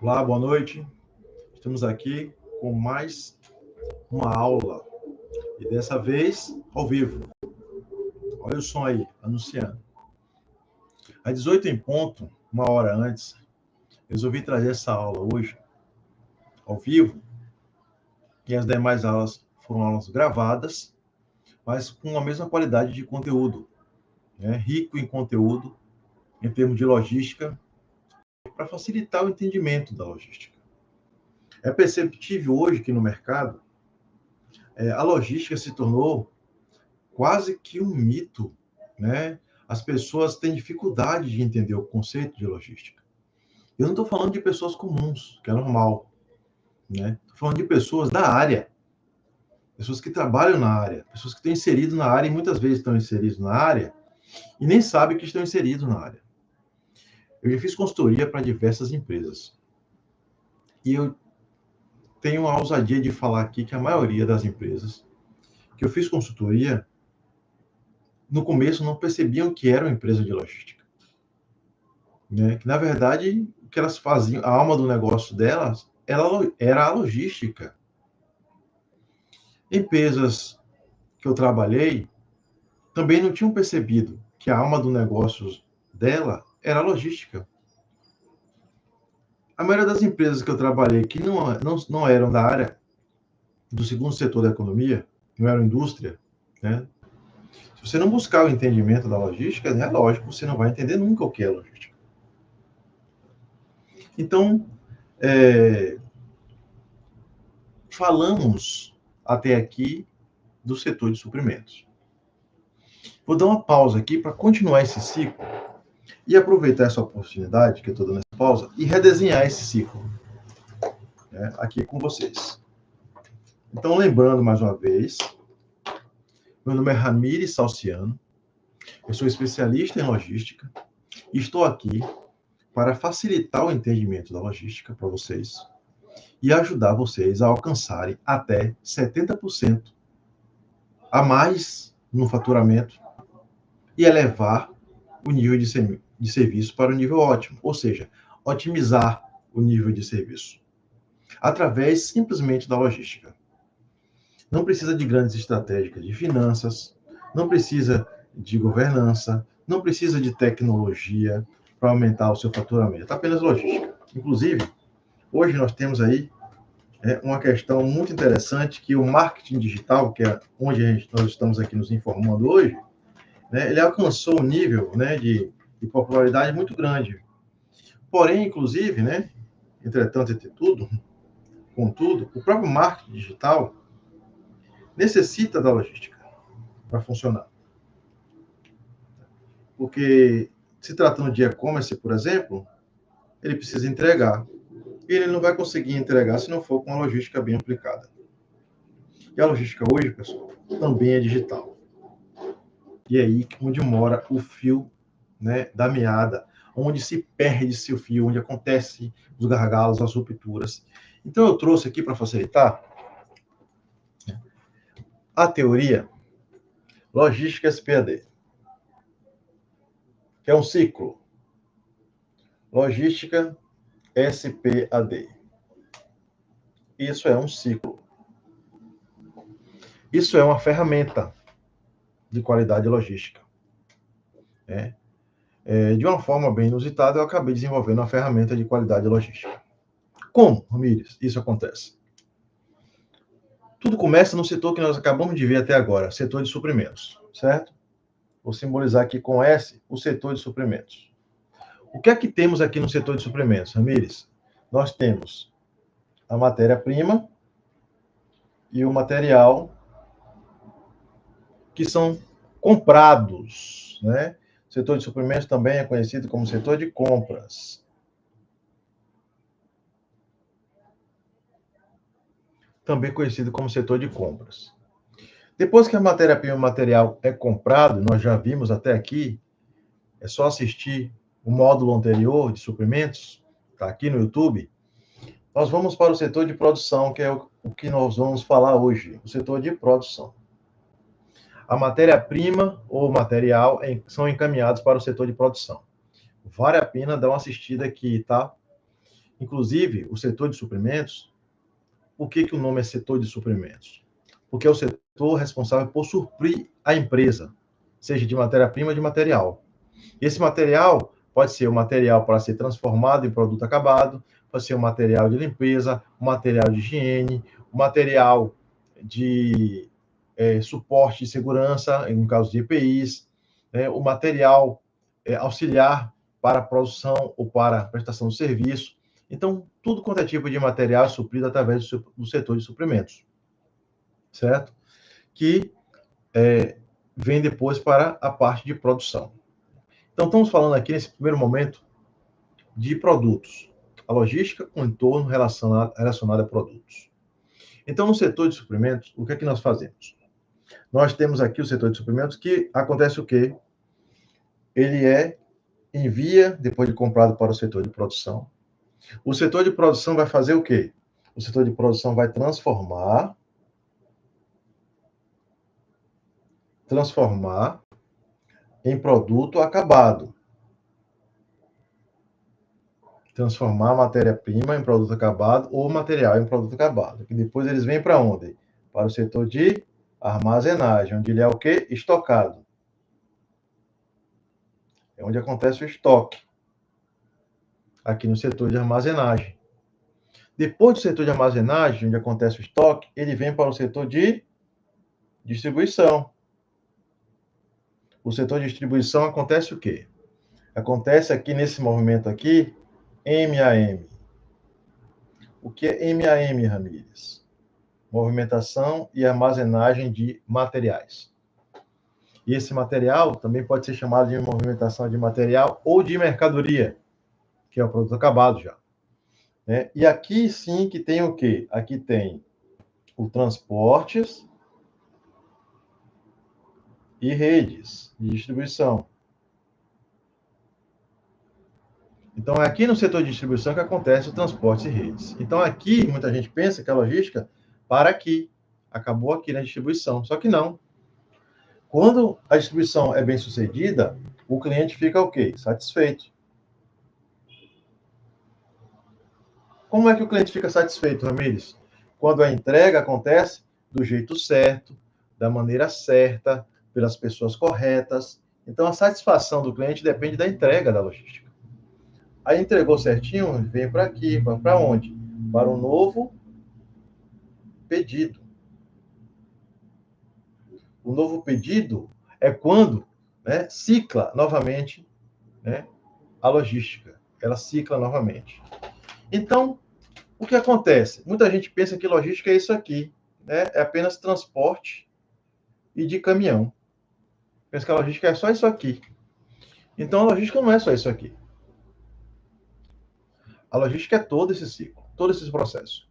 Olá, boa noite. Estamos aqui com mais uma aula e dessa vez ao vivo. Olha o som aí, anunciando. Às 18 em ponto, uma hora antes, resolvi trazer essa aula hoje ao vivo e as demais aulas foram aulas gravadas, mas com a mesma qualidade de conteúdo, né? Rico em conteúdo, em termos de logística, para facilitar o entendimento da logística. É perceptível hoje que no mercado a logística se tornou quase que um mito, né? As pessoas têm dificuldade de entender o conceito de logística. Eu não estou falando de pessoas comuns, que é normal, né? Estou falando de pessoas da área, pessoas que trabalham na área, pessoas que estão inseridas na área e muitas vezes estão inseridos na área e nem sabem que estão inseridos na área. Eu já fiz consultoria para diversas empresas e eu tenho a ousadia de falar aqui que a maioria das empresas que eu fiz consultoria no começo não percebiam que era uma empresa de logística, né? Que na verdade o que elas faziam, a alma do negócio delas era a logística. Empresas que eu trabalhei também não tinham percebido que a alma do negócio dela era a logística. A maioria das empresas que eu trabalhei que não eram da área do segundo setor da economia, não eram indústria, né? Se você não buscar o entendimento da logística, é lógico, você não vai entender nunca o que é logística. Então, falamos até aqui do setor de suprimentos. Vou dar uma pausa aqui para continuar esse ciclo e aproveitar essa oportunidade que eu estou dando essa pausa e redesenhar esse ciclo, né, aqui com vocês. Então, lembrando mais uma vez, meu nome é Ramires Salciano, eu sou especialista em logística e estou aqui para facilitar o entendimento da logística para vocês e ajudar vocês a alcançarem até 70% a mais no faturamento e elevar o nível de serviço para o nível ótimo, ou seja, otimizar o nível de serviço, através simplesmente da logística. Não precisa de grandes estratégias de finanças, não precisa de governança, não precisa de tecnologia para aumentar o seu faturamento, apenas logística. Inclusive, hoje nós temos aí uma questão muito interessante que o marketing digital, que é onde nós estamos aqui nos informando hoje, né, ele alcançou um nível, né, de popularidade muito grande. Porém, inclusive, né, entretanto, contudo, o próprio marketing digital necessita da logística para funcionar. Porque, se tratando de e-commerce, por exemplo, ele precisa entregar. E ele não vai conseguir entregar se não for com uma logística bem aplicada. E a logística hoje, pessoal, também é digital. E é aí onde mora o fio, né, da meada, onde se perde-se o fio, onde acontece os gargalos, as rupturas. Então, eu trouxe aqui para facilitar a teoria Logística SPAD, que é um ciclo. Logística SPAD. Isso é um ciclo. Isso é uma ferramenta de qualidade logística. De uma forma bem inusitada, eu acabei desenvolvendo uma ferramenta de qualidade logística. Como, Ramires, isso acontece? Tudo começa no setor que nós acabamos de ver até agora, setor de suprimentos, certo? Vou simbolizar aqui com S o setor de suprimentos. O que é que temos aqui no setor de suprimentos, Ramires? Nós temos a matéria-prima e o material que são comprados, né? O setor de suprimentos também é conhecido como setor de compras. Também conhecido como setor de compras. Depois que a matéria-prima e o material é comprado, nós já vimos até aqui, é só assistir o módulo anterior de suprimentos, está aqui no YouTube. Nós vamos para o setor de produção, que é o que nós vamos falar hoje, o setor de produção. A matéria-prima ou material são encaminhados para o setor de produção. Vale a pena dar uma assistida aqui, tá? inclusive, o setor de suprimentos, por que o nome é setor de suprimentos? Porque é o setor responsável por suprir a empresa, seja de matéria-prima ou de material. Esse material pode ser um material para ser transformado em produto acabado, pode ser um material de limpeza, um material de higiene, um material de suporte de segurança, em caso de EPIs, o material auxiliar para a produção ou para a prestação de serviço. Então, tudo quanto é tipo de material é suprido através do setor de suprimentos, certo? Que vem depois para a parte de produção. Então, estamos falando aqui, nesse primeiro momento, de produtos. A logística com entorno relacionado a produtos. Então, no setor de suprimentos, o que é que nós fazemos? Nós temos aqui o setor de suprimentos, que acontece o quê? Ele envia, depois de comprado, para o setor de produção. O setor de produção vai fazer o quê? O setor de produção vai transformar em produto acabado. Transformar matéria-prima em produto acabado ou material em produto acabado. E depois eles vêm para onde? Para o setor de armazenagem, onde ele é o quê? Estocado. É onde acontece o estoque. Aqui no setor de armazenagem. Depois do setor de armazenagem, onde acontece o estoque, ele vem para o setor de distribuição. O setor de distribuição acontece o quê? Acontece aqui nesse movimento aqui, MAM. O que é MAM, Ramírez? Movimentação e armazenagem de materiais. E esse material também pode ser chamado de movimentação de material ou de mercadoria, que é o produto acabado já. E aqui sim que tem o quê? Aqui tem o transportes e redes de distribuição. Então, é aqui no setor de distribuição que acontece o transporte e redes. Então, aqui, muita gente pensa que a logística para aqui, acabou aqui na distribuição. Só que não. Quando a distribuição é bem sucedida, o cliente fica o quê? Satisfeito. Como é que o cliente fica satisfeito, Ramírez? Quando a entrega acontece do jeito certo, da maneira certa, pelas pessoas corretas. Então, a satisfação do cliente depende da entrega da logística. Aí entregou certinho, vem para aqui, para onde? Para um novo pedido. O novo pedido é quando cicla novamente a logística. Ela cicla novamente. Então, o que acontece? Muita gente pensa que logística é isso aqui, é apenas transporte e de caminhão. Pensa que a logística é só isso aqui. Então, a logística não é só isso aqui. A logística é todo esse ciclo, todo esse processo.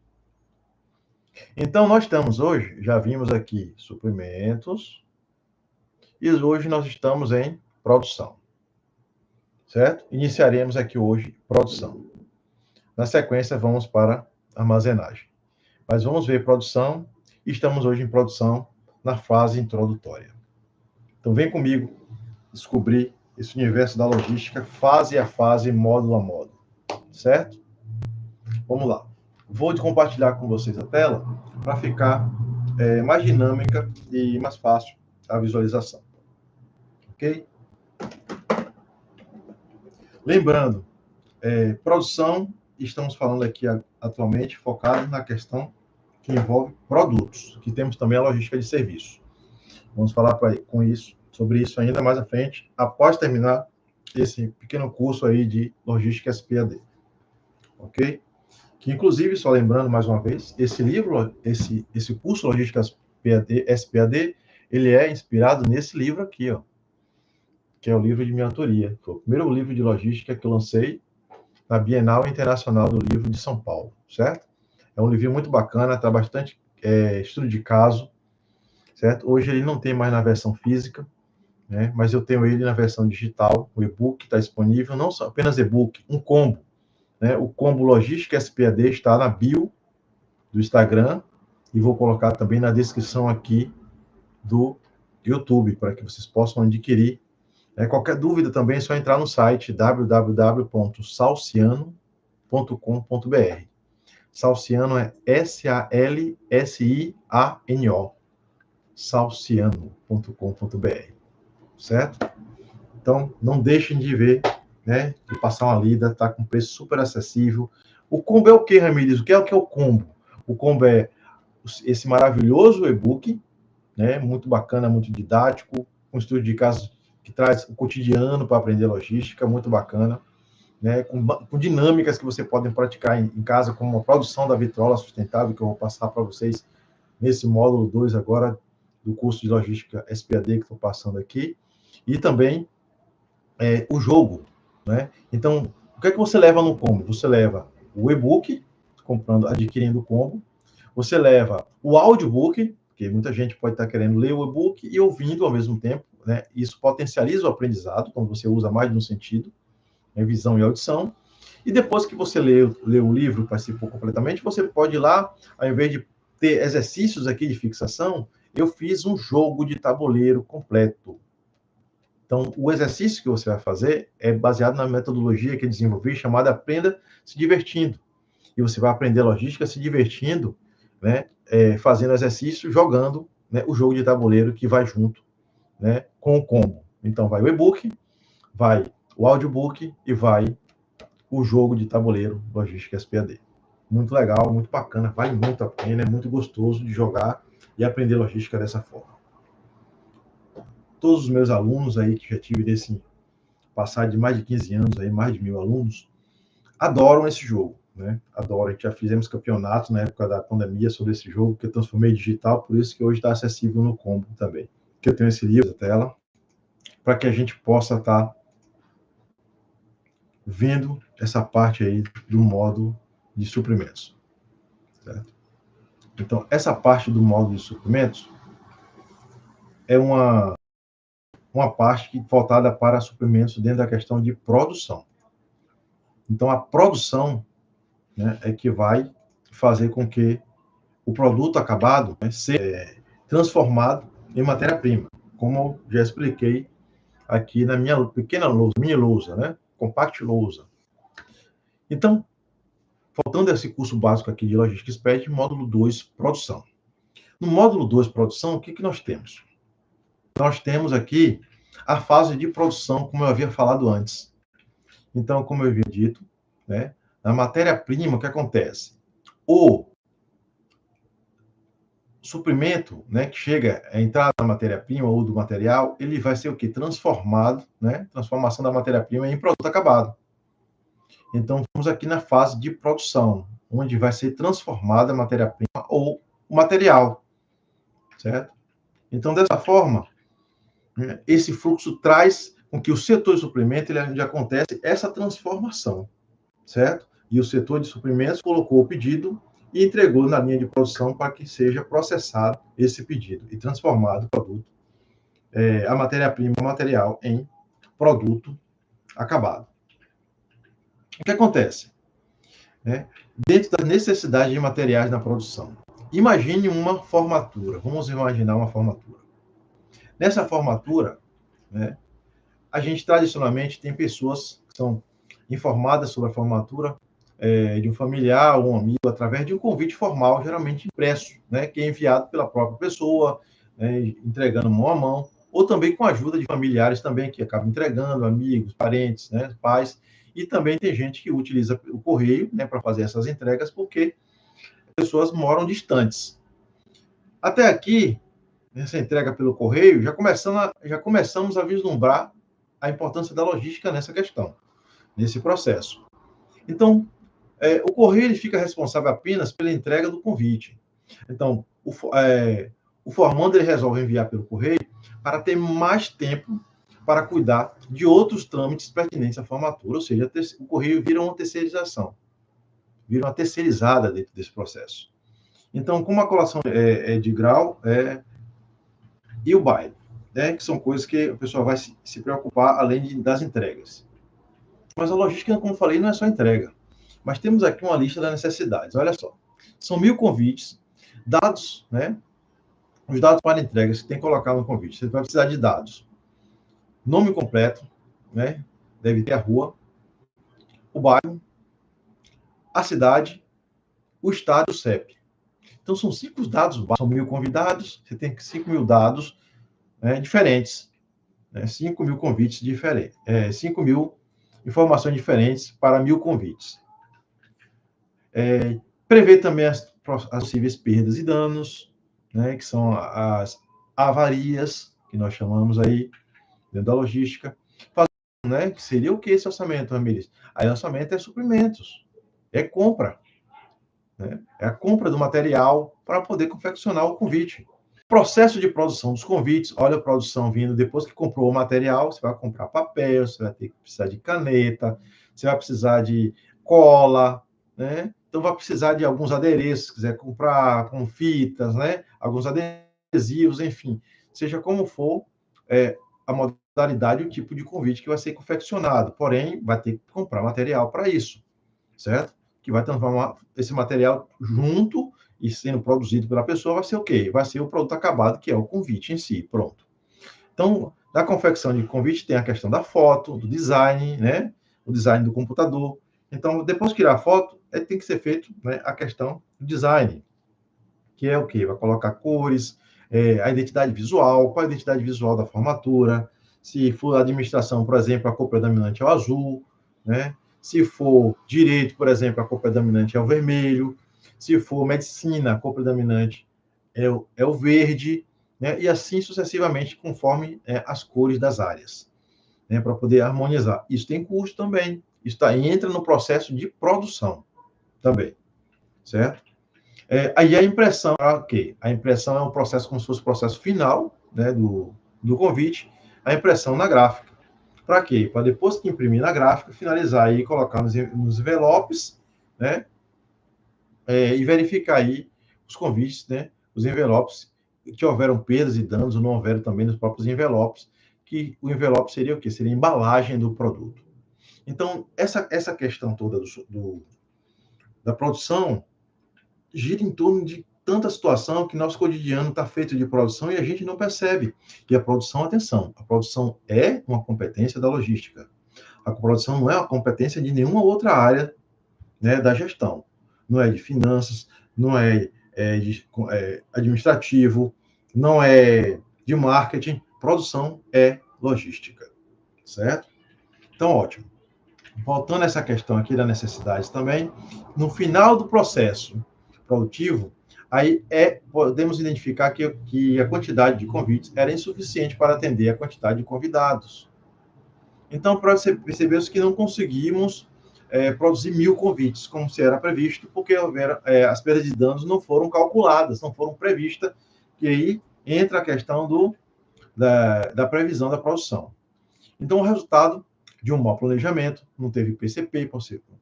Então, nós estamos hoje, já vimos aqui suprimentos, e hoje nós estamos em produção. Certo? Iniciaremos aqui hoje produção. Na sequência, vamos para armazenagem. Mas vamos ver produção, e estamos hoje em produção na fase introdutória. Então, vem comigo descobrir esse universo da logística, fase a fase, módulo a módulo. Certo? Vamos lá. Vou compartilhar com vocês a tela para ficar mais dinâmica e mais fácil a visualização. Ok? Lembrando, produção, estamos falando aqui atualmente focado na questão que envolve produtos, que temos também a logística de serviço. Vamos falar sobre isso ainda mais à frente, após terminar esse pequeno curso aí de logística SPAD. Ok? Que, inclusive, só lembrando mais uma vez, esse livro, esse curso Logística SPAD, ele é inspirado nesse livro aqui, ó, que é o livro de minha autoria. Foi o primeiro livro de logística que eu lancei na Bienal Internacional do Livro de São Paulo, certo? É um livro muito bacana, está bastante estudo de caso, certo? Hoje ele não tem mais na versão física, mas eu tenho ele na versão digital, o e-book está disponível, não só apenas e-book, um combo. O combo Logística SPAD está na bio do Instagram e vou colocar também na descrição aqui do YouTube, para que vocês possam adquirir. Qualquer dúvida também é só entrar no site www.salciano, Salsiano é S-A-L-S-I-A-N-O. Salsiano.com.br, certo? Então, não deixem de ver, né? De passar uma lida, tá com preço super acessível. O combo é o que, Ramires? O que é o combo? O combo é esse maravilhoso e-book, né? Muito bacana, muito didático, um estudo de casos que traz o cotidiano para aprender logística, muito bacana, né? Com dinâmicas que você pode praticar em casa, como a produção da vitrola sustentável, que eu vou passar para vocês nesse módulo 2 agora, do curso de logística SPAD que estou passando aqui, e também o jogo, né? Então, o que é que você leva no combo? Você leva o e-book, adquirindo o combo, você leva o audiobook, porque muita gente pode estar querendo ler o e-book e ouvindo ao mesmo tempo, né? Isso potencializa o aprendizado, quando você usa mais de um sentido, né? Visão e audição. E depois que você lê o livro, participou completamente, você pode ir lá, ao invés de ter exercícios aqui de fixação, eu fiz um jogo de tabuleiro completo. Então, o exercício que você vai fazer é baseado na metodologia que eu desenvolvi, chamada Aprenda se Divertindo. E você vai aprender logística se divertindo, né, fazendo exercício, jogando, né, o jogo de tabuleiro que vai junto, né, com o combo. Então, vai o e-book, vai o audiobook e vai o jogo de tabuleiro Logística SPAD. Muito legal, muito bacana, vale muito a pena, é muito gostoso de jogar e aprender logística dessa forma. Todos os meus alunos aí, que já tive desse passar de mais de 15 anos, aí, mais de 1.000 alunos, adoram esse jogo, né? Adoram. Já fizemos campeonato na época da pandemia sobre esse jogo, que eu transformei digital, por isso que hoje está acessível no combo também. Que eu tenho esse livro na tela, para que a gente possa estar vendo essa parte aí do módulo de suprimentos. Certo? Então, essa parte do módulo de suprimentos é uma parte voltada para suprimentos dentro da questão de produção. Então, a produção, né, é que vai fazer com que o produto acabado, né, seja transformado em matéria-prima, como eu já expliquei aqui na minha pequena lousa, mini lousa, né, compact lousa. Então, faltando esse curso básico aqui de Logística SPAD, módulo 2, produção. No módulo 2, produção, o que nós temos? Nós temos aqui a fase de produção, como eu havia falado antes. Então, como eu havia dito, né, na matéria-prima, o que acontece? O suprimento, né, que chega a entrar na matéria-prima ou do material, ele vai ser o quê? Transformado, né? Transformação da matéria-prima em produto acabado. Então, estamos aqui na fase de produção, onde vai ser transformada a matéria-prima ou o material, certo? Então, dessa forma, né, esse fluxo traz com que o setor de suprimento, ele já acontece essa transformação, certo? E o setor de suprimentos colocou o pedido e entregou na linha de produção para que seja processado esse pedido e transformado o produto, a matéria-prima, o material, em produto acabado. O que acontece? Né? Dentro das necessidades de materiais na produção. Imagine uma formatura. Vamos imaginar uma formatura. Nessa formatura, né, a gente tradicionalmente tem pessoas que são informadas sobre a formatura de um familiar ou um amigo através de um convite formal, geralmente impresso, né, que é enviado pela própria pessoa, né, entregando mão a mão, ou também com a ajuda de familiares também, que acabam entregando, amigos, parentes, né, pais, e também tem gente que utiliza o correio, né, para fazer essas entregas, porque pessoas moram distantes. Até aqui, nessa entrega pelo correio, já começamos a vislumbrar a importância da logística nessa questão, nesse processo. Então, o correio ele fica responsável apenas pela entrega do convite. Então, o formando ele resolve enviar pelo correio para ter mais tempo para cuidar de outros trâmites pertinentes à formatura, ou seja, o correio vira uma terceirização, vira uma terceirizada dentro desse processo. Então, como a colação é de grau, e o baile, né, que são coisas que o pessoal vai se preocupar além das entregas. Mas a logística, como eu falei, não é só entrega. Mas temos aqui uma lista das necessidades. Olha só, são 1.000 convites, dados, né? Os dados para entrega, você tem que colocar no convite. Você vai precisar de dados. Nome completo, né? Deve ter a rua, o bairro, a cidade, o estado e o CEP. Então, são 5 dados básicos, são 1.000 convidados, você tem 5.000 dados diferentes, 5.000 convites diferentes, 5.000 informações diferentes para 1.000 convites. Prevê também as possíveis perdas e danos, que são as avarias, que nós chamamos aí, dentro da logística. Que seria o que esse orçamento, Ramires? Aí, orçamento é suprimentos, é compra. É a compra do material para poder confeccionar o convite. Processo de produção dos convites, olha a produção vindo depois que comprou o material, você vai comprar papel, você vai ter que precisar de caneta, você vai precisar de cola, Então, vai precisar de alguns adereços, se quiser comprar com fitas, Alguns adesivos, enfim. Seja como for, a modalidade e o tipo de convite que vai ser confeccionado. Porém, vai ter que comprar material para isso, certo? Que vai transformar esse material junto e sendo produzido pela pessoa, vai ser o quê? Vai ser o produto acabado, que é o convite em si, pronto. Então, na confecção de convite tem a questão da foto, do design, O design do computador. Então, depois de tirar a foto, tem que ser feito a questão do design, que é o quê? Vai colocar cores, a identidade visual, qual a identidade visual da formatura, se for administração, por exemplo, a cor predominante é o azul, Se for direito, por exemplo, a cor predominante é o vermelho. Se for medicina, a cor predominante é o verde, E assim sucessivamente, conforme as cores das áreas, para poder harmonizar. Isso tem custo também. Isso entra no processo de produção também, certo? Aí a impressão, ok. A impressão é um processo como se fosse o processo final, do convite, a impressão na gráfica. Para quê? Para depois que imprimir na gráfica, finalizar e colocar nos envelopes, e verificar aí os convites, os envelopes, que houveram perdas e danos ou não houveram também nos próprios envelopes, que o envelope seria o quê? Seria a embalagem do produto. Então, essa questão toda da produção gira em torno de tanta situação que nosso cotidiano está feito de produção e a gente não percebe. E a produção, atenção, a produção é uma competência da logística. A produção não é uma competência de nenhuma outra área da gestão. Não é de finanças, não é de administrativo, não é de marketing. Produção é logística, certo? Então, ótimo. Voltando a essa questão aqui da necessidade também, no final do processo produtivo, aí podemos identificar que a quantidade de convites era insuficiente para atender a quantidade de convidados. Então, percebeu-se que não conseguimos produzir 1.000 convites, como se era previsto, porque as perdas de danos não foram calculadas, não foram previstas, e aí entra a questão da previsão da produção. Então, o resultado de um mau planejamento, não teve PCP,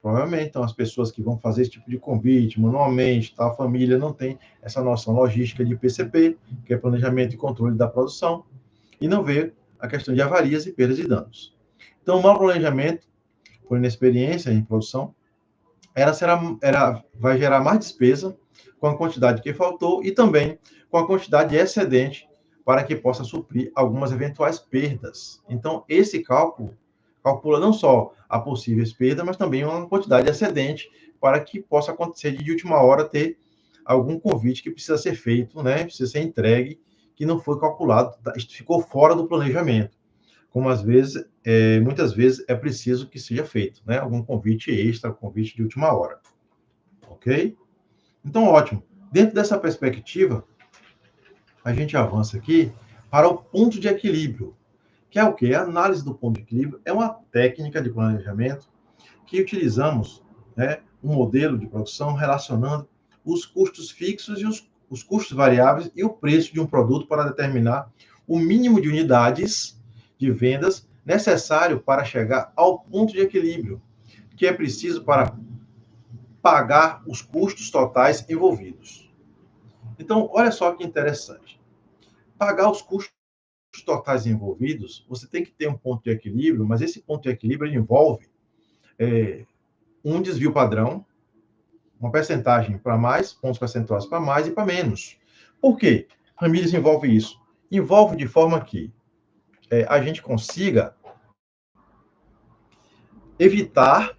provavelmente, então as pessoas que vão fazer esse tipo de convite manualmente, a família não tem essa noção logística de PCP, que é planejamento e controle da produção, e não vê a questão de avarias e perdas de danos. Então, o mau planejamento, por inexperiência em produção, vai gerar mais despesa com a quantidade que faltou e também com a quantidade excedente para que possa suprir algumas eventuais perdas. Então, esse cálculo calcula não só a possíveis perdas, mas também uma quantidade excedente para que possa acontecer de última hora ter algum convite que precisa ser feito, precisa ser entregue, que não foi calculado, ficou fora do planejamento. Como muitas vezes é preciso que seja feito, algum convite extra, convite de última hora. Ok? Então, ótimo. Dentro dessa perspectiva, a gente avança aqui para o ponto de equilíbrio, que é o quê? A análise do ponto de equilíbrio é uma técnica de planejamento que utilizamos um modelo de produção relacionando os custos fixos e os custos variáveis e o preço de um produto para determinar o mínimo de unidades de vendas necessário para chegar ao ponto de equilíbrio, que é preciso para pagar os custos totais envolvidos. Então, olha só que interessante. Pagar os custos totais envolvidos, você tem que ter um ponto de equilíbrio, mas esse ponto de equilíbrio envolve um desvio padrão, uma percentagem para mais, pontos percentuais para mais e para menos. Por quê? Ramírez envolve isso. Envolve de forma que a gente consiga evitar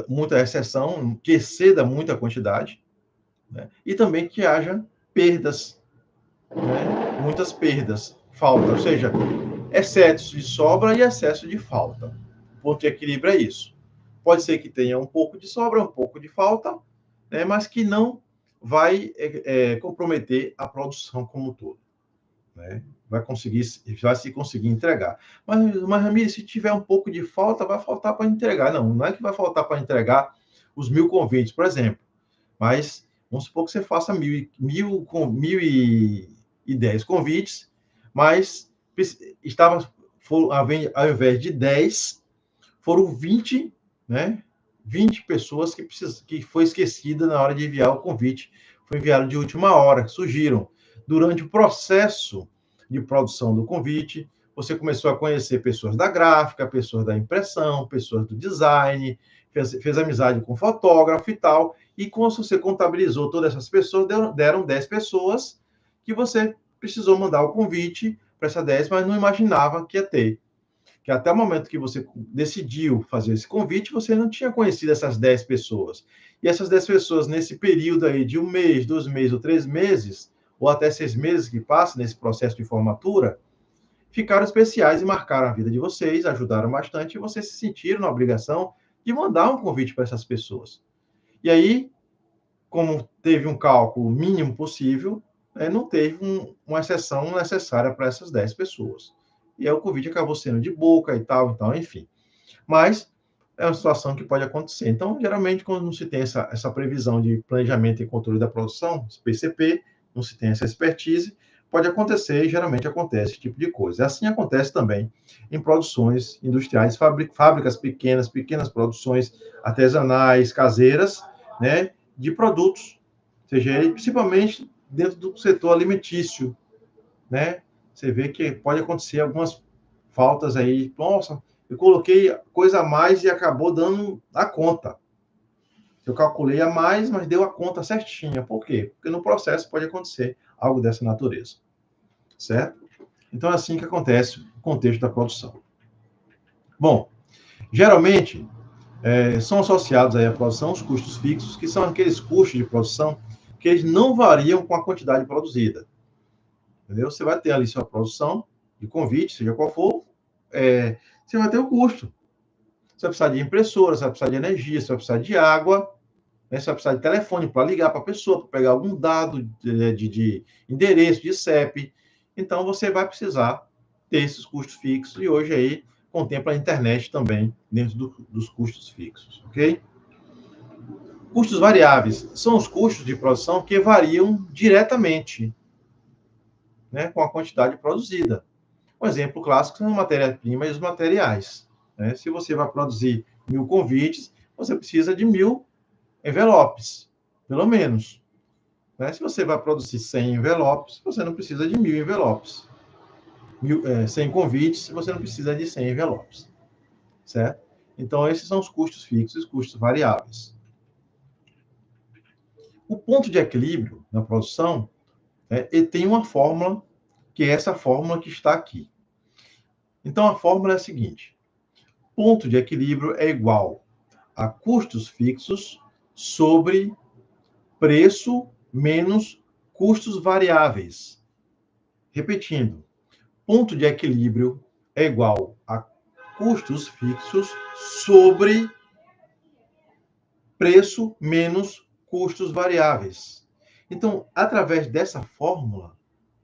muita exceção, que exceda muita quantidade, né? E também que haja perdas, né? Muitas perdas, falta, ou seja, excesso de sobra e excesso de falta. O ponto de equilíbrio é isso. Pode ser que tenha um pouco de sobra, um pouco de falta, né? Mas que não vai comprometer a produção como um todo, né? Vai se conseguir entregar. Mas Ramires, se tiver um pouco de falta, vai faltar para entregar. Não é que vai faltar para entregar os 1.000 convites, por exemplo. Mas vamos supor que você faça 1.010 convites, mas ao invés de 10, foram 20, né? 20 pessoas que foi esquecida na hora de enviar o convite. Foi enviado de última hora, surgiram. Durante o processo de produção do convite, você começou a conhecer pessoas da gráfica, pessoas da impressão, pessoas do design, fez amizade com fotógrafo e tal, e quando você contabilizou todas essas pessoas, deram 10 pessoas que você precisou mandar o convite para essas 10, mas não imaginava que ia ter. Que até o momento que você decidiu fazer esse convite, você não tinha conhecido essas 10 pessoas. E essas 10 pessoas, nesse período aí de 1 mês, 2 meses ou 3 meses, ou até 6 meses que passa nesse processo de formatura, ficaram especiais e marcaram a vida de vocês, ajudaram bastante, e vocês se sentiram na obrigação de mandar um convite para essas pessoas. E aí, como teve um cálculo mínimo possível, não teve uma exceção necessária para essas 10 pessoas. E aí o convite acabou sendo de boca e tal, então, enfim. Mas é uma situação que pode acontecer. Então, geralmente, quando não se tem essa previsão de planejamento e controle da produção, PCP, não se tem essa expertise, pode acontecer, e geralmente acontece esse tipo de coisa. Assim acontece também em produções industriais, fábricas pequenas produções artesanais, caseiras, né, de produtos, seja ele principalmente dentro do setor alimentício, né? Você vê que pode acontecer algumas faltas aí. Nossa, eu coloquei coisa a mais e acabou dando a conta. Eu calculei a mais, mas deu a conta certinha. Por quê? Porque no processo pode acontecer algo dessa natureza, certo? Então é assim que acontece o contexto da produção. Bom, geralmente são associados aí à produção os custos fixos, que são aqueles custos de produção que eles não variam com a quantidade produzida. Entendeu? Você vai ter ali sua produção de convite, seja qual for, você vai ter o custo. Você vai precisar de impressora, você vai precisar de energia, você vai precisar de água, né? Você vai precisar de telefone para ligar para a pessoa, para pegar algum dado de endereço, de CEP. Então, você vai precisar ter esses custos fixos, e hoje aí contempla a internet também dentro dos custos fixos, ok? Custos variáveis são os custos de produção que variam diretamente, né, com a quantidade produzida. Um exemplo clássico são a matéria-prima e os materiais, né? Se você vai produzir 1.000 convites, você precisa de 1.000 envelopes, pelo menos, né? Se você vai produzir 100 envelopes, você não precisa de 1.000 envelopes. 100 convites, você não precisa de 100 envelopes, certo? Então, esses são os custos fixos e os custos variáveis. O ponto de equilíbrio na produção, ele tem uma fórmula, que é essa fórmula que está aqui. Então, a fórmula é a seguinte: ponto de equilíbrio é igual a custos fixos sobre preço menos custos variáveis. Repetindo, ponto de equilíbrio é igual a custos fixos sobre preço menos custos variáveis. Então, através dessa fórmula,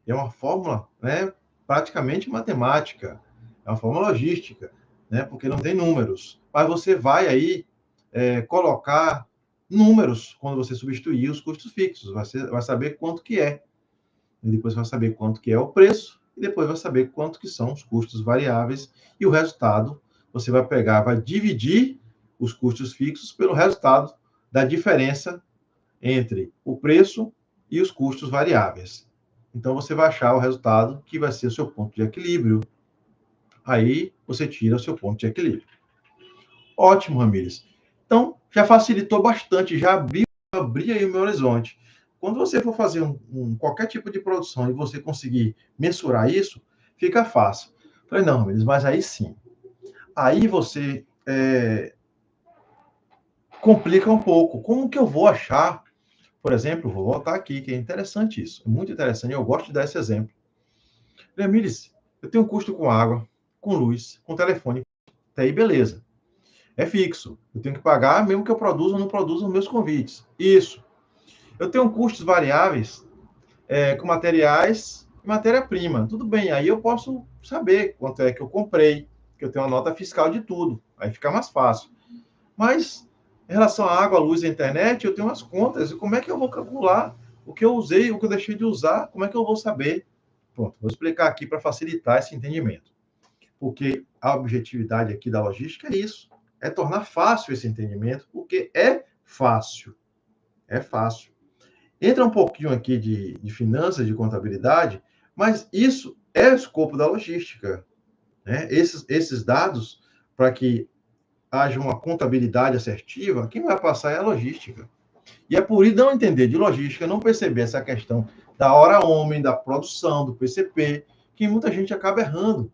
é uma fórmula, né, praticamente matemática, é uma fórmula logística, né, porque não tem números, mas você vai aí colocar números quando você substituir os custos fixos, você vai saber quanto que é, e depois vai saber quanto que é o preço, e depois vai saber quanto que são os custos variáveis, e o resultado você vai pegar, vai dividir os custos fixos pelo resultado da diferença entre o preço e os custos variáveis. Então, você vai achar o resultado que vai ser o seu ponto de equilíbrio. Aí, você tira o seu ponto de equilíbrio. Ótimo, Ramires. Então, já facilitou bastante, já abriu aí o meu horizonte. Quando você for fazer qualquer tipo de produção e você conseguir mensurar isso, fica fácil. Falei, não, Ramires, mas aí sim. Aí você complica um pouco. Como que eu vou achar, por exemplo, vou voltar aqui, que é interessante isso, é muito interessante, eu gosto de dar esse exemplo. Lemire-se, eu tenho um custo com água, com luz, com telefone, até aí beleza. É fixo, eu tenho que pagar mesmo que eu produza ou não produza os meus convites. Isso. Eu tenho custos variáveis com materiais e matéria-prima. Tudo bem, aí eu posso saber quanto é que eu comprei, que eu tenho uma nota fiscal de tudo, aí fica mais fácil. Mas, em relação à água, à luz e à internet, eu tenho as contas. E como é que eu vou calcular o que eu usei, o que eu deixei de usar? Como é que eu vou saber? Pronto, vou explicar aqui para facilitar esse entendimento. Porque a objetividade aqui da logística é isso. É tornar fácil esse entendimento, porque é fácil. É fácil. Entra um pouquinho aqui de finanças, de contabilidade, mas isso é o escopo da logística. Né? Esses dados, para que haja uma contabilidade assertiva, quem vai passar é a logística. E é por isso não entender de logística, não perceber essa questão da hora homem, da produção, do PCP, que muita gente acaba errando.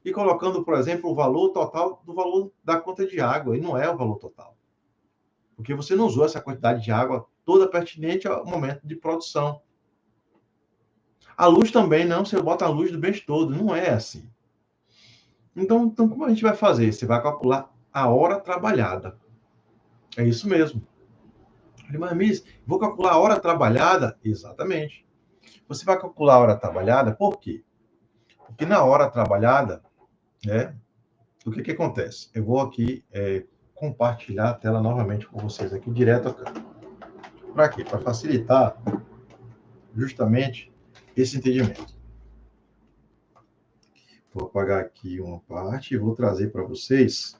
E colocando, por exemplo, o valor total do valor da conta de água, e não é o valor total. Porque você não usou essa quantidade de água toda pertinente ao momento de produção. A luz também não, você bota a luz do mês todo, não é assim. Então, como a gente vai fazer? Você vai calcular a hora trabalhada. É isso mesmo. Mas, Miss, vou calcular a hora trabalhada? Exatamente. Você vai calcular a hora trabalhada, por quê? Porque na hora trabalhada, né, o que acontece? Eu vou aqui compartilhar a tela novamente com vocês aqui, direto. Para quê? Para facilitar justamente esse entendimento. Vou apagar aqui uma parte e vou trazer para vocês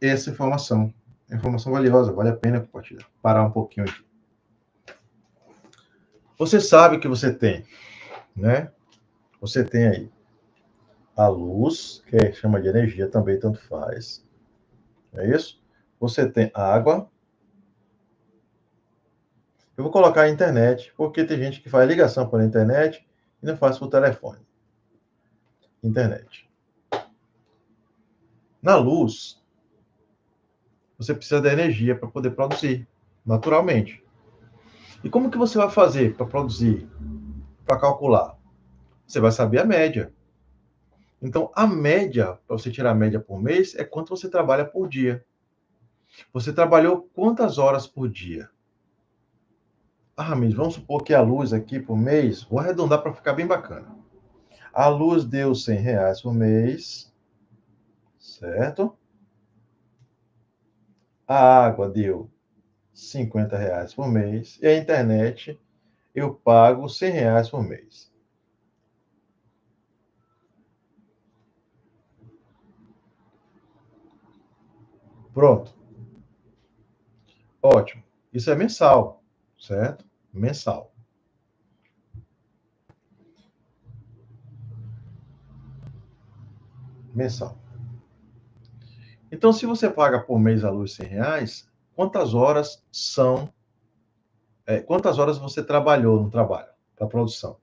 essa informação. Informação valiosa, vale a pena compartilhar. Parar um pouquinho aqui. Você sabe que você tem, né? Você tem aí a luz, que chama de energia também, tanto faz. É isso? Você tem água. Eu vou colocar a internet, porque tem gente que faz ligação pela internet e não faz por telefone. Internet. Na luz, você precisa da energia para poder produzir, naturalmente. E como que você vai fazer para produzir, para calcular? Você vai saber a média. Então, a média, para você tirar a média por mês, é quanto você trabalha por dia. Você trabalhou quantas horas por dia? Ah, mas vamos supor que a luz aqui por mês, vou arredondar para ficar bem bacana. A luz deu R$100 por mês, certo? A água deu R$50 por mês. E a internet, eu pago R$100 por mês. Pronto. Ótimo. Isso é mensal, certo? Mensal. Mensal. Então, se você paga por mês a luz R$100, quantas horas são... quantas horas você trabalhou no trabalho, para produção?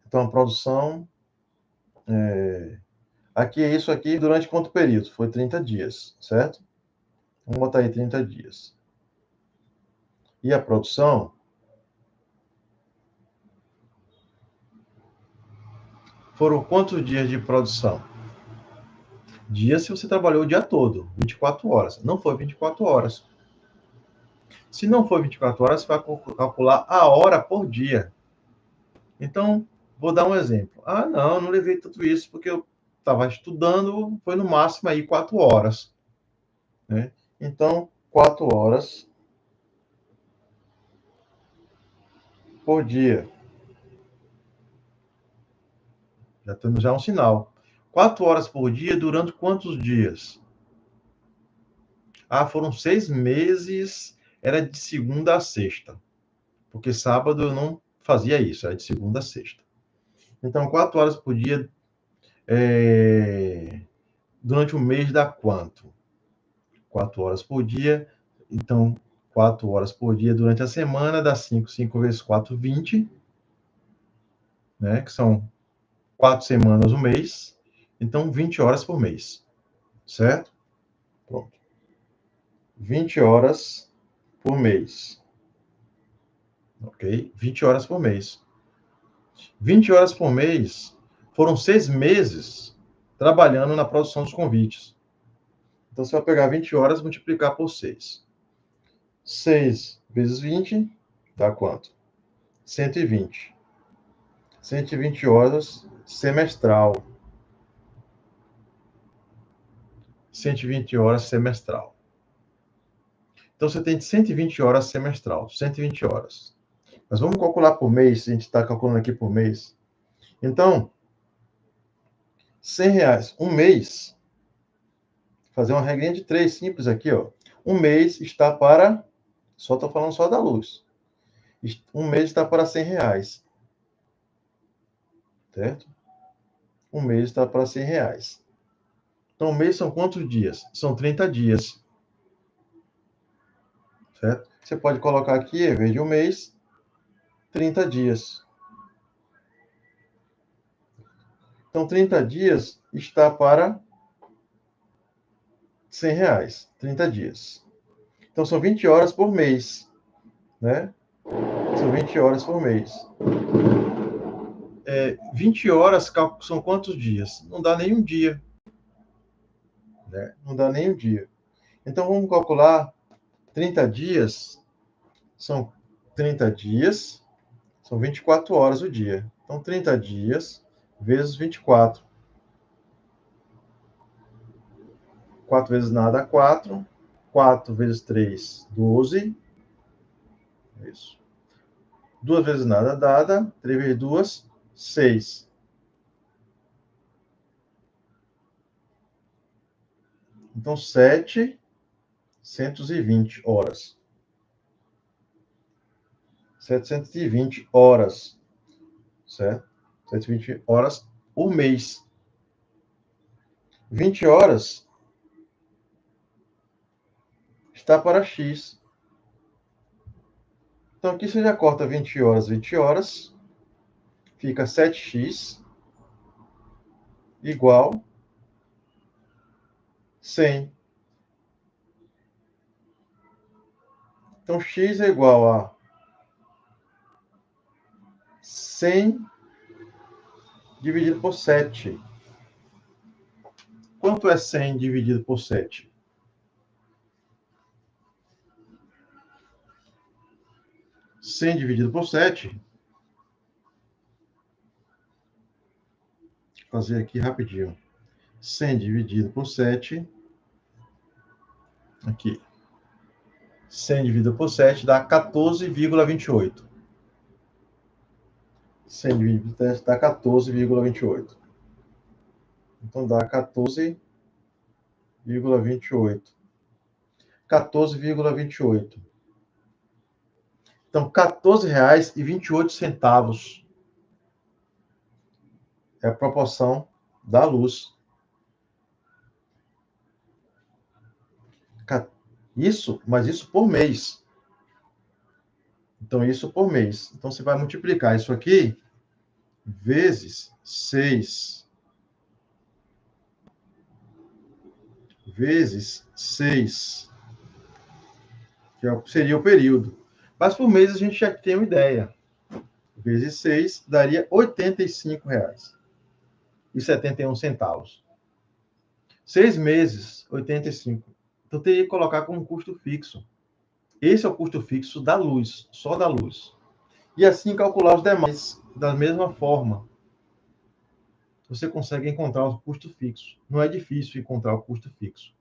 Então, a produção... aqui é isso aqui durante quanto período? Foi 30 dias, certo? Vamos botar aí 30 dias. E a produção... foram quantos dias de produção? Dias se você trabalhou o dia todo, 24 horas. Não foi 24 horas. Se não for 24 horas, você vai calcular a hora por dia. Então, vou dar um exemplo. Ah, não levei tudo isso, porque eu estava estudando, foi no máximo aí 4 horas. Né? Então, 4 horas por dia. Já temos já um sinal. 4 horas por dia durante quantos dias? Ah, foram 6 meses, era de segunda a sexta. Porque sábado eu não fazia isso, era de segunda a sexta. Então, 4 horas por dia durante o mês dá quanto? 4 horas por dia. Então, 4 horas por dia durante a semana dá 5 vezes 4, 20. Né? Que são 4 semanas no mês. Então, 20 horas por mês. Certo? Pronto. 20 horas por mês. Ok? 20 horas por mês. 20 horas por mês foram 6 meses trabalhando na produção dos convites. Então, você vai pegar 20 horas e multiplicar por 6. 6 vezes 20 dá quanto? 120. 120 horas semestral. 120 horas semestral. Então, você tem 120 horas semestral. 120 horas. Mas vamos calcular por mês, a gente está calculando aqui por mês. Então, R$100. Um mês, fazer uma regrinha de 3 simples aqui, ó. Um mês está para, só estou falando só da luz. Um mês está para R$100. Certo? Um mês está para R$100. Então, um mês são quantos dias? São 30 dias. Certo? Você pode colocar aqui, em vez de um mês, 30 dias. Então, 30 dias está para R$100. 30 dias. Então, são 20 horas por mês. Né? São 20 horas por mês. 20 horas são quantos dias? Não dá nem um dia. Né? Não dá nem um dia. Então, vamos calcular 30 dias. São 30 dias, são 24 horas o dia. Então, 30 dias vezes 24. 4 vezes nada, 4. 4 vezes 3, 12. Isso. 2 vezes nada, dada. 3 vezes 2, 6. Então, 720 horas. 720 horas. Certo? 720 horas por mês. 20 horas está para X. Então, aqui você já corta 20 horas, fica 7x igual 100. Então, x é igual a 100 dividido por 7. Quanto é 100 dividido por 7? Cem dividido por 7. Vou fazer aqui rapidinho. 100 dividido por 7. Aqui. 100 dividido por 7 dá 14,28. 100 dividido por 7 dá 14,28. Então, dá 14,28. 14,28. Então, R$14,28 é a proporção da luz. Mas isso por mês. Então, isso por mês. Então, você vai multiplicar isso aqui vezes 6. Vezes 6. Que seria o período. Mas por mês a gente já tem uma ideia. Vezes 6 daria R$85,71. 6 meses, 85. Então, teria que colocar como custo fixo. Esse é o custo fixo da luz, só da luz. E assim calcular os demais da mesma forma. Você consegue encontrar o custo fixo. Não é difícil encontrar o custo fixo.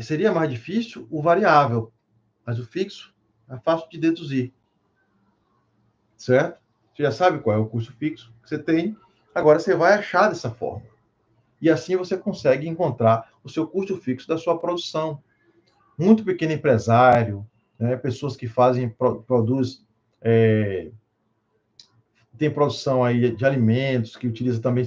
Seria mais difícil o variável, mas o fixo é fácil de deduzir. Certo? Você já sabe qual é o custo fixo que você tem. Agora você vai achar dessa forma. E assim você consegue encontrar o seu custo fixo da sua produção. Muito pequeno empresário, né, pessoas que produzem, tem produção aí de alimentos, que utiliza também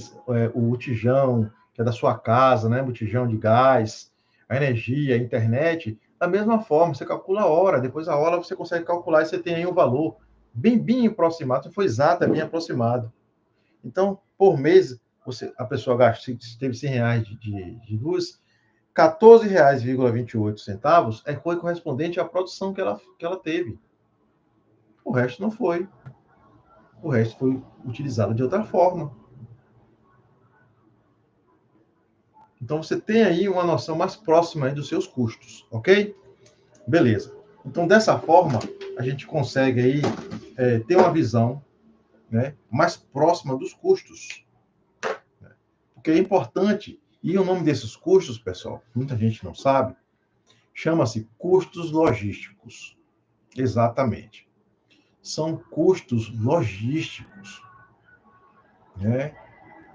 o botijão, que é da sua casa, né, botijão de gás, a energia, a internet. Da mesma forma, você calcula a hora, depois a hora você consegue calcular e você tem aí um valor bem aproximado, se for exato, é bem aproximado. Então, por mês, a pessoa teve R$100 de luz, R$14,28 foi correspondente à produção que ela teve. O resto não foi. O resto foi utilizado de outra forma. Então, você tem aí uma noção mais próxima aí dos seus custos, ok? Beleza. Então, dessa forma, a gente consegue aí ter uma visão, né, mais próxima dos custos. Porque é importante, e o nome desses custos, pessoal, muita gente não sabe, chama-se custos logísticos. Exatamente. São custos logísticos, né?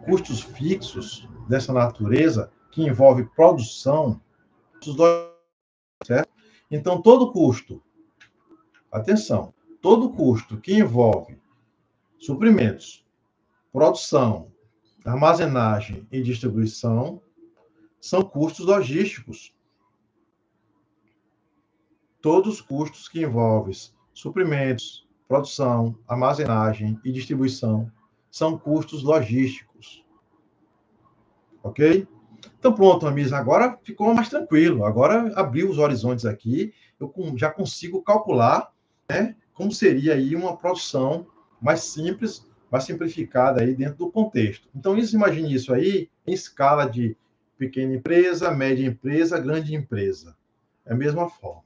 Custos fixos dessa natureza que envolve produção, certo? Então, todo custo, atenção, todo custo que envolve suprimentos, produção, armazenagem e distribuição são custos logísticos. Todos os custos que envolvem suprimentos, produção, armazenagem e distribuição são custos logísticos. Ok? Então, pronto, Amis, agora ficou mais tranquilo. Agora abriu os horizontes aqui. Eu já consigo calcular, né, como seria aí uma produção mais simples, mais simplificada aí dentro do contexto. Então, imagine isso aí em escala de pequena empresa, média empresa, grande empresa. É a mesma forma,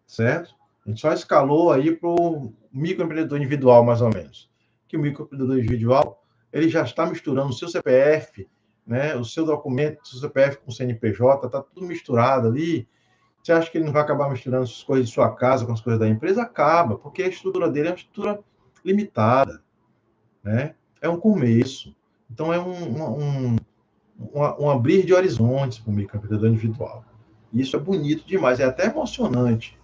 certo? A gente só escalou aí para o microempreendedor individual, mais ou menos. Que o microempreendedor individual, ele já está misturando o seu CPF, né, o seu documento, o seu CPF com o CNPJ, está tudo misturado ali. Você acha que ele não vai acabar misturando as coisas de sua casa com as coisas da empresa? Acaba, porque a estrutura dele é uma estrutura limitada, né? É um começo. Então, é um abrir de horizontes para o microempreendedor individual. E isso é bonito demais, é até emocionante,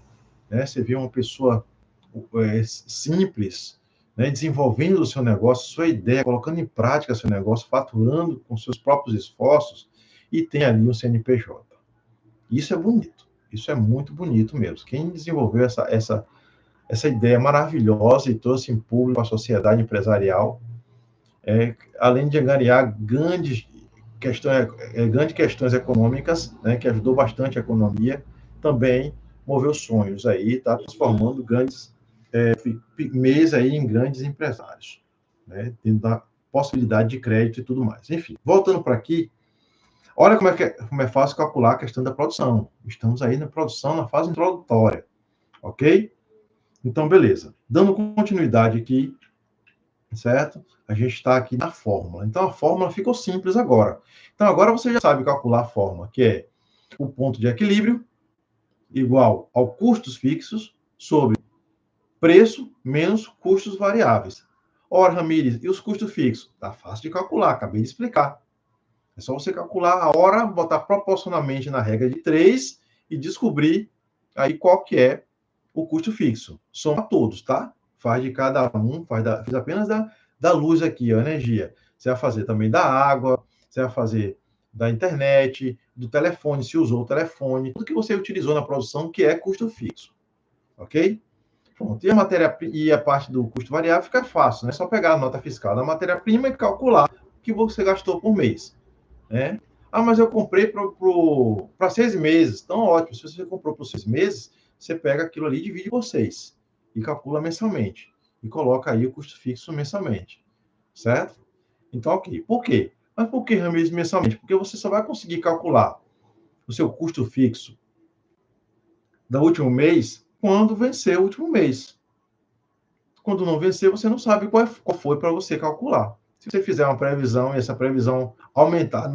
né? Você vê uma pessoa simples, né, desenvolvendo o seu negócio, sua ideia, colocando em prática seu negócio, faturando com seus próprios esforços, e tem ali um CNPJ. Isso é bonito. Isso é muito bonito mesmo. Quem desenvolveu essa ideia maravilhosa e trouxe em público à sociedade empresarial, além de angariar grandes questões econômicas, né, que ajudou bastante a economia, também moveu sonhos aí, está transformando grandes pigmeus aí em grandes empresários, né, tendo da possibilidade de crédito e tudo mais. Enfim, voltando para aqui, olha como é fácil calcular a questão da produção. Estamos aí na produção, na fase introdutória, ok? Então, beleza. Dando continuidade aqui, certo? A gente está aqui na fórmula. Então, a fórmula ficou simples agora. Então, agora você já sabe calcular a fórmula, que é o ponto de equilíbrio igual ao custos fixos sobre preço menos custos variáveis. Ora, Ramírez, e os custos fixos? Tá fácil de calcular, acabei de explicar. É só você calcular a hora, botar proporcionalmente na regra de 3 e descobrir aí qual que é o custo fixo. Soma todos, tá? Faz de cada um, fiz apenas da luz aqui, a energia. Você vai fazer também da água, você vai fazer da internet, do telefone, se usou o telefone, tudo que você utilizou na produção, que é custo fixo. Ok? Pronto. E a parte do custo variável fica fácil, né? É só pegar a nota fiscal da matéria-prima e calcular o que você gastou por mês. Né? Ah, mas eu comprei para 6 meses. Então, ótimo. Se você comprou por 6 meses, você pega aquilo ali e divide por 6. E calcula mensalmente. E coloca aí o custo fixo mensalmente. Certo? Então, ok. Por quê? Mas por que, Ramires, mensalmente? Porque você só vai conseguir calcular o seu custo fixo do último mês quando vencer o último mês. Quando não vencer, você não sabe qual foi para você calcular. Se você fizer uma previsão e essa previsão aumentar no